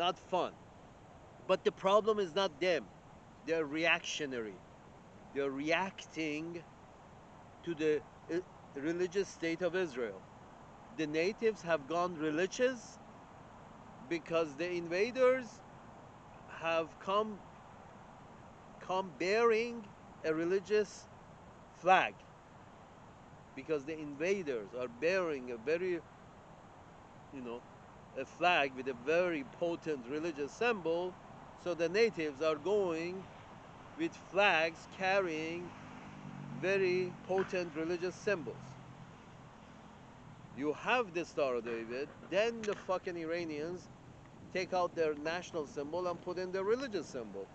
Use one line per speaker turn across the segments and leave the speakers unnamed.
not fun. But the problem is not them. They're reactionary. They're reacting to the religious state of Israel. The natives have gone religious because the invaders have come bearing a religious flag, because the invaders are bearing a very, a flag with a very potent religious symbol. So the natives are going with flags carrying very potent religious symbols. You have the Star of David, then the fucking Iranians take out their national symbol and put in their religious symbol.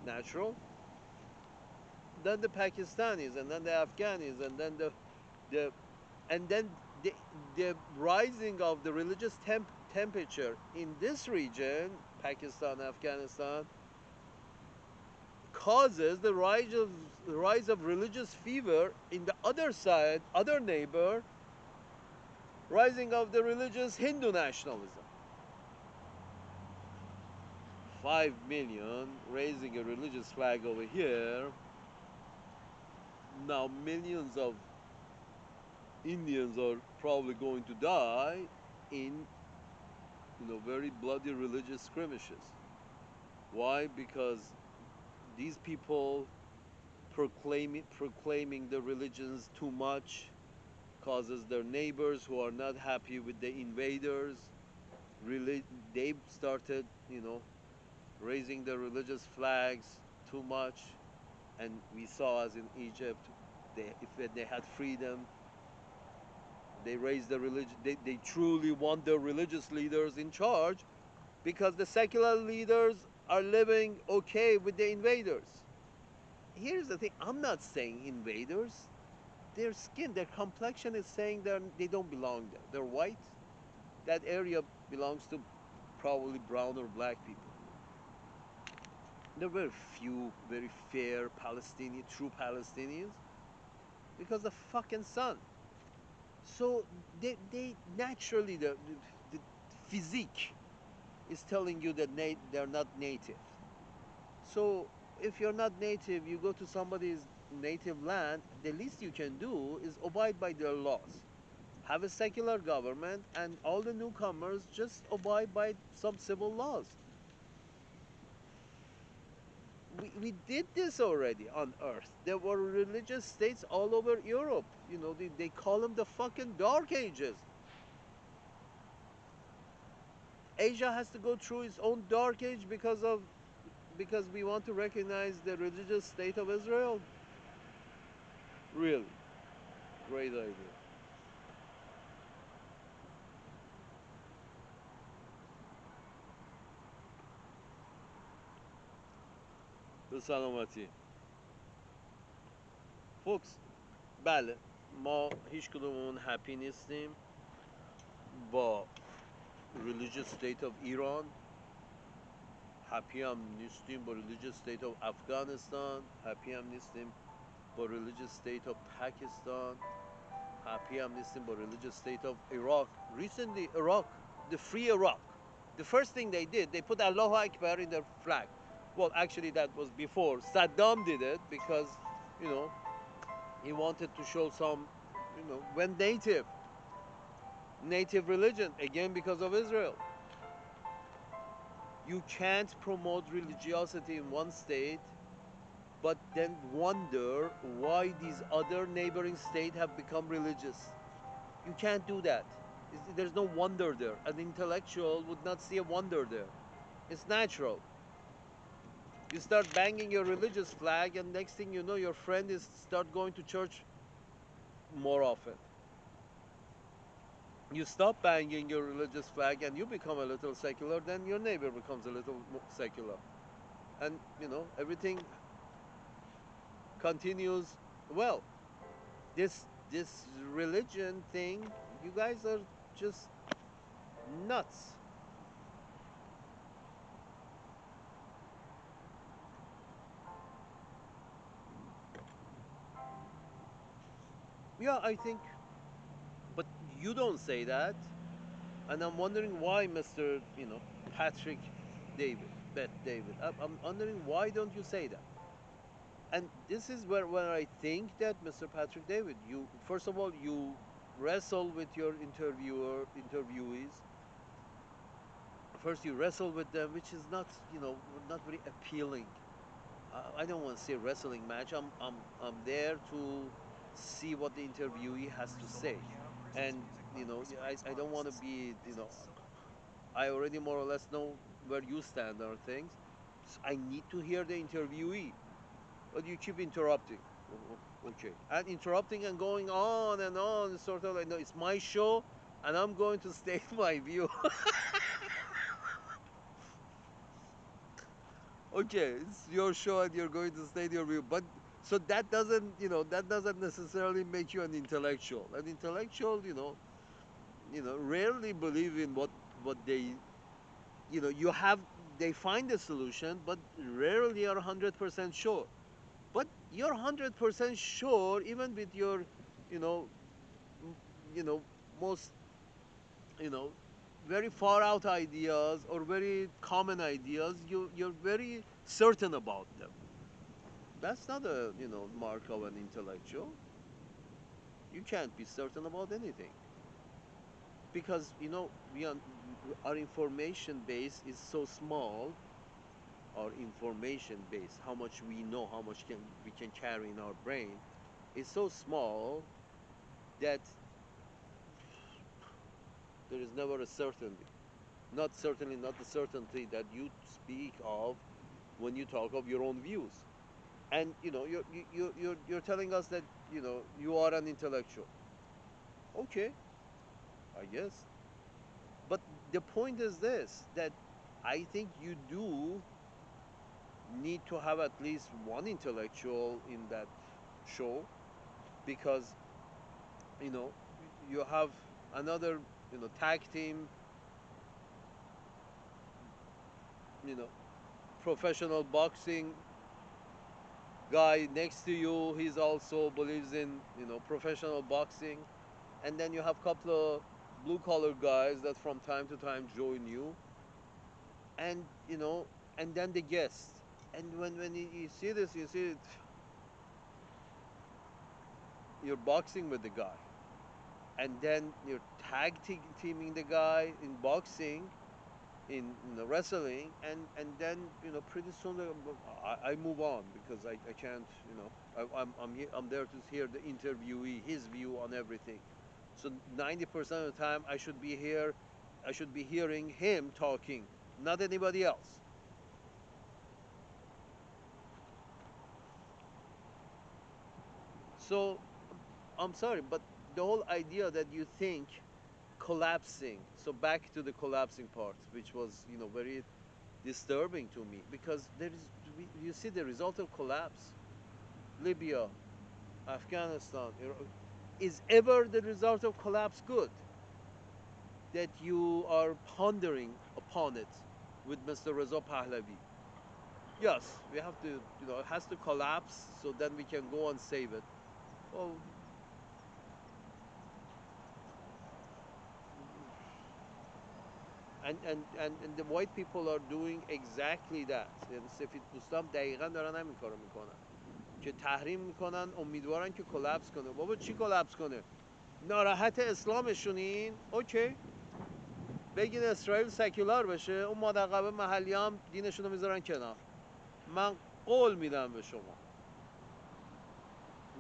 Natural. Then the Pakistanis, and then the Afghanis, and then the and then the rising of the religious temperature in this region, Pakistan, Afghanistan, causes the rise of religious fever in the other side, other neighbor, rising of the religious Hindu nationalism. 5 million raising a religious flag over here. Now millions of Indians are probably going to die in, very bloody religious skirmishes. Why? Because these people proclaiming the religions too much causes their neighbors who are not happy with the invaders. Really, they started, raising the religious flags too much, and we saw, as in Egypt, if they had freedom, they raised the religion. They truly want their religious leaders in charge, because the secular leaders are living okay with the invaders. Here's the thing: I'm not saying invaders. Their skin, their complexion is saying they don't belong there. They're white. That area belongs to probably brown or black people. There were few very fair Palestinian, true Palestinians, because the fucking sun. So they naturally, the physique is telling you that they're not native. So if you're not native, you go to somebody's native land, the least you can do is abide by their laws. Have a secular government, and all the newcomers just abide by some civil laws. We did this already on Earth. There were religious states all over Europe. They call them the fucking Dark Ages. Asia has to go through its own Dark Age because we want to recognize the religious state of Israel. Really, great idea. به سلامتی. فوکس، بله، ما هیچ کدوممون هپی نیستیم با religious state of ایران. هپی هم نیستیم با religious state of افغانستان. هپی هم نیستیم با religious state of پاکستان. هپی هم نیستیم با religious state of Iraq. Recently, Iraq, the free Iraq, the first thing they did, they put Allahu Akbar in their flag. Well, actually, that was before. Saddam did it because, you know, he wanted to show some, when native religion, again because of Israel. You can't promote religiosity in one state, but then wonder why these other neighboring states have become religious. You can't do that. There's no wonder there. An intellectual would not see a wonder there. It's natural. You start banging your religious flag, and next thing you know, your friend is start going to church more often. You stop banging your religious flag and you become a little secular, then your neighbor becomes a little more secular. And, everything continues well. This religion thing, you guys are just nuts. Yeah, I think, but you don't say that, and I'm wondering why, Mr. Patrick David, Bet David. I'm wondering, why don't you say that? And this is where I think that Mr. Patrick David, you first of all you wrestle with your interviewees. First you wrestle with them, which is not, not very appealing. I don't want to say wrestling match. I'm there to see what the interviewee has to say, and I don't want to be, I already more or less know where you stand on things. So I need to hear the interviewee, but you keep interrupting. Okay, and interrupting and going on and on, sort of like, no, it's my show, and I'm going to state my view. Okay, it's your show and you're going to state your view, but so that doesn't necessarily make you an intellectual. An intellectual, rarely believe in what they, you have. They find a solution, but rarely are 100% sure. But you're 100% sure, even with your, you know, m- you know, most, you know, very far out ideas or very common ideas. You're very certain about them. That's not a, mark of an intellectual. You can't be certain about anything because, our information base is so small. Our information base, how much we know, how much we can carry in our brain, is so small that there is never a certainty. Not certainly not the certainty that you speak of when you talk of your own views. And you're telling us that you are an intellectual. Okay, I guess. But the point is this, that I think you do need to have at least one intellectual in that show, because you know you have another tag team, you know professional boxing guy next to you. He's also believes in professional boxing, and then you have a couple of blue collar guys that from time to time join you, and and then the guest. And when you see this, you see it, you're boxing with the guy, and then you're teaming the guy in boxing, in wrestling, and then pretty soon I move on because I can't, I'm there to hear the interviewee, his view on everything. So 90% of the time I should be hearing him talking, not anybody else. So I'm sorry, but the whole idea that you think collapsing, so back to the collapsing part, which was very disturbing to me, because you see the result of collapse. Libya, Afghanistan, is ever the result of collapse good? That you are pondering upon it with Mr. Reza Pahlavi. Yes, we have to, it has to collapse so then we can go and save it. Well, and the white people are doing exactly that. یعنی سفید پوستان دقیقا دارن همین کارو میکنن که تحریم میکنن، امیدوارن که کلاپس کنه. بابا چی کلاپس کنه؟ ناراحت اسلامشونین؟ اوکی، بگین اسرائیل سکولار بشه، اون مادرقبه محلی هم دینشون رو میذارن کنار. من قول میدم به شما،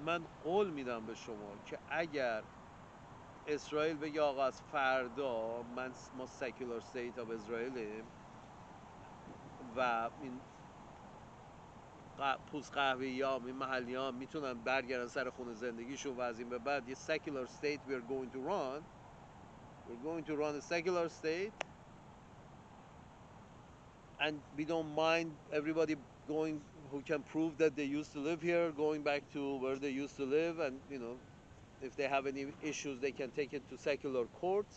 من قول میدم به شما که اگر اسرائیل بگه آقا از فردا ما سکولار استیت آف اسرائیلیم و این پوست قهوه‌ای ها، این محلی ها میتونن برگردن سر خونه زندگیشون و از این به بعد یه secular state we're going to run a secular state, and we don't mind everybody going who can prove that they used to live here going back to where they used to live, and if they have any issues they can take it to secular courts.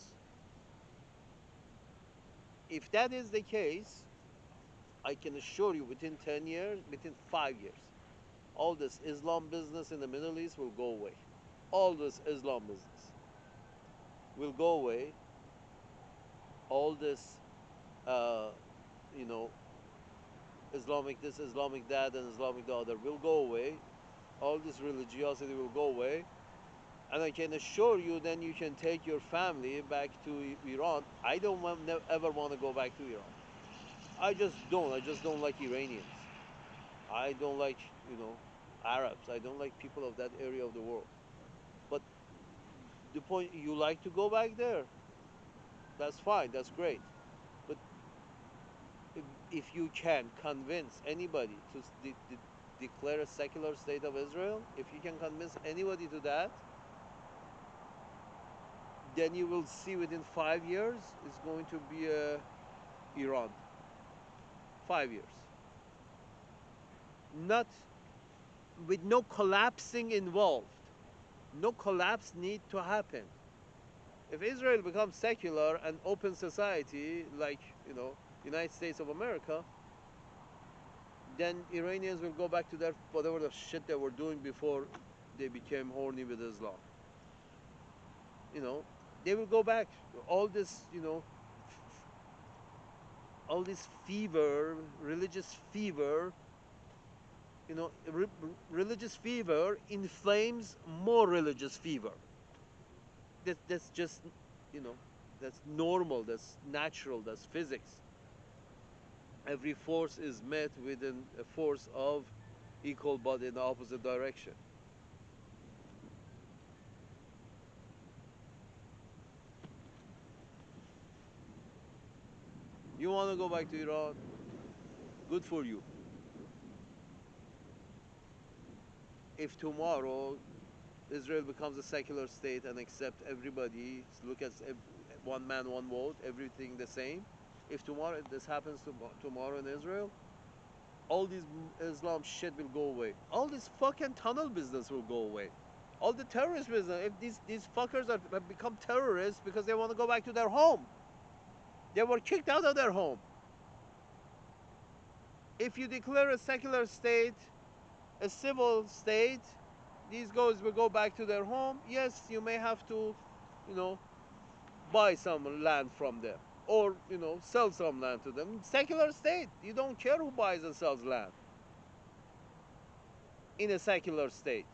If that is the case, I can assure you within 10 years, within 5 years, all this Islam business in the Middle East will go away. All this Islam business will go away. All this uh, you know, Islamic this, Islamic that, and Islamic the other will go away. All this religiosity will go away. And I can assure you, then you can take your family back to Iran. I don't ever want to go back to Iran. I just don't. I just don't like Iranians. I don't like, you know, Arabs. I don't like people of that area of the world. But the point, you like to go back there, that's fine. That's great. But if you can convince anybody to declare a secular state of Israel, if you can convince anybody to that, then you will see within 5 years it's going to be Iran. 5 years. Not with no collapsing involved. No collapse need to happen. If Israel becomes secular and open society, like, United States of America, then Iranians will go back to their whatever the shit they were doing before they became horny with Islam. You know, they will go back. All this, all this fever, religious fever, religious fever inflames more religious fever. That's just, that's normal, that's natural, that's physics. Every force is met with a force of equal but in the opposite direction. You want to go back to Iran? Good for you. If tomorrow Israel becomes a secular state and accept everybody, look at one man, one vote, everything the same. If tomorrow this happens tomorrow in Israel, all these Islam shit will go away. All this fucking tunnel business will go away. All the terrorist business. If these fuckers have become terrorists because they want to go back to their home, they were kicked out of their home. If you declare a secular state, a civil state, these guys will go back to their home. Yes, you may have to, you know, buy some land from them or, sell some land to them. Secular state, you don't care who buys and sells land in a secular state.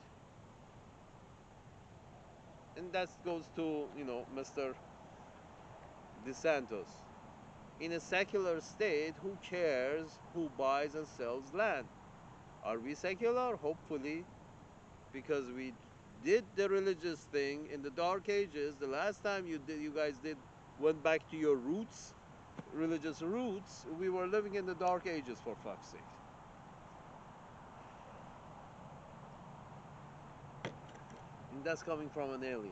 And that goes to, Mr. DeSantis. In a secular state, who cares who buys and sells land? Are we secular? Hopefully, because we did the religious thing in the dark ages. The last time you guys went back to your roots, religious roots, we were living in the dark ages, for fuck's sake. And that's coming from an alien.